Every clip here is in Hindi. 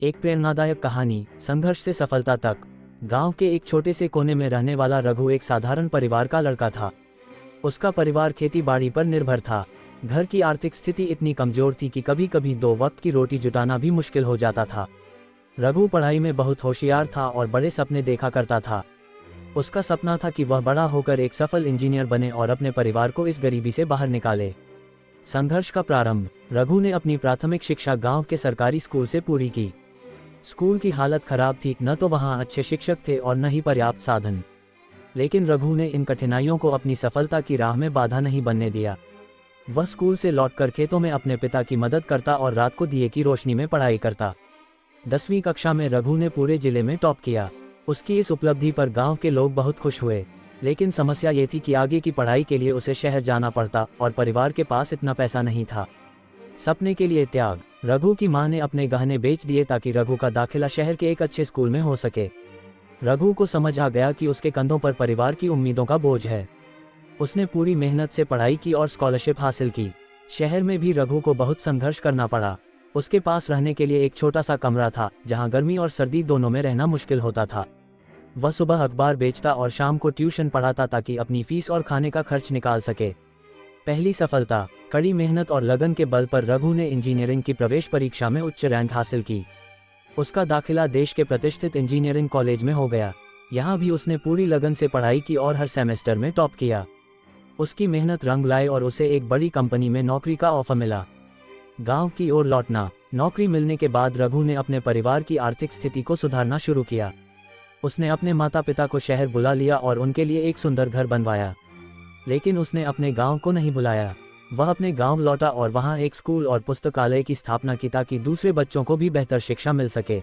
एक प्रेरणादायक कहानी, संघर्ष से सफलता तक। गांव के एक छोटे से कोने में रहने वाला रघु एक साधारण परिवार का लड़का था। उसका परिवार खेती बाड़ी पर निर्भर था। घर की आर्थिक स्थिति इतनी कमजोर थी कि कभी कभी 2 वक्त की रोटी जुटाना भी मुश्किल हो जाता था। रघु पढ़ाई में बहुत होशियार था और बड़े सपने देखा करता था। उसका सपना था कि वह बड़ा होकर एक सफल इंजीनियर बने और अपने परिवार को इस गरीबी से बाहर निकाले। संघर्ष का प्रारंभ। रघु ने अपनी प्राथमिक शिक्षा गांव के सरकारी स्कूल से पूरी की। स्कूल की हालत खराब थी, न तो वहां अच्छे शिक्षक थे और न ही पर्याप्त साधन। लेकिन रघु ने इन कठिनाइयों को अपनी सफलता की राह में बाधा नहीं बनने दिया। वह स्कूल से लौटकर खेतों में अपने पिता की मदद करता और रात को दिए की रोशनी में पढ़ाई करता। 10वीं कक्षा में रघु ने पूरे जिले में टॉप किया। उसकी इस उपलब्धि पर गांव के लोग बहुत खुश हुए। लेकिन समस्या ये थी कि आगे की पढ़ाई के लिए उसे शहर जाना पड़ता और परिवार के पास इतना पैसा नहीं था। सपने के लिए त्याग। रघु की मां ने अपने गहने बेच दिए ताकि रघु का दाखिला शहर के एक अच्छे स्कूल में हो सके। रघु को समझ आ गया कि उसके कंधों पर परिवार की उम्मीदों का बोझ है। उसने पूरी मेहनत से पढ़ाई की और स्कॉलरशिप हासिल की। शहर में भी रघु को बहुत संघर्ष करना पड़ा। उसके पास रहने के लिए एक छोटा सा कमरा था, जहां गर्मी और सर्दी दोनों में रहना मुश्किल होता था। वह सुबह अखबार बेचता और शाम को ट्यूशन पढ़ाता ताकि अपनी फीस और खाने का खर्च निकाल सके। पहली सफलता। कड़ी मेहनत और लगन के बल पर रघु ने इंजीनियरिंग की प्रवेश परीक्षा में उच्च रैंक हासिल की। उसका दाखिला देश के प्रतिष्ठित इंजीनियरिंग कॉलेज में हो गया। यहाँ भी उसने पूरी लगन से पढ़ाई की और हर सेमेस्टर में टॉप किया। उसकी मेहनत रंग लाई और उसे एक बड़ी कंपनी में नौकरी का ऑफर मिला। गांव की ओर लौटना। नौकरी मिलने के बाद रघु ने अपने परिवार की आर्थिक स्थिति को सुधारना शुरू किया। उसने अपने माता पिता को शहर बुला लिया और उनके लिए एक सुंदर घर बनवाया। लेकिन उसने अपने गांव को नहीं बुलाया। वह अपने गांव लौटा और वहां एक स्कूल और पुस्तकालय की स्थापना की ताकि दूसरे बच्चों को भी बेहतर शिक्षा मिल सके।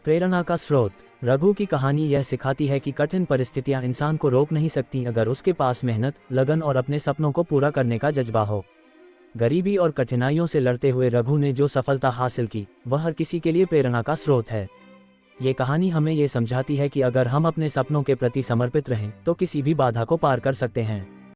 प्रेरणा का स्रोत। रघु की कहानी यह सिखाती है कि कठिन परिस्थितियां इंसान को रोक नहीं सकती अगर उसके पास मेहनत, लगन और अपने सपनों को पूरा करने का जज्बा हो। गरीबी और कठिनाइयों से लड़ते हुए रघु ने जो सफलता हासिल की, वह हर किसी के लिए प्रेरणा का स्रोत है। ये कहानी हमें ये समझाती है कि अगर हम अपने सपनों के प्रति समर्पित रहें तो किसी भी बाधा को पार कर सकते हैं।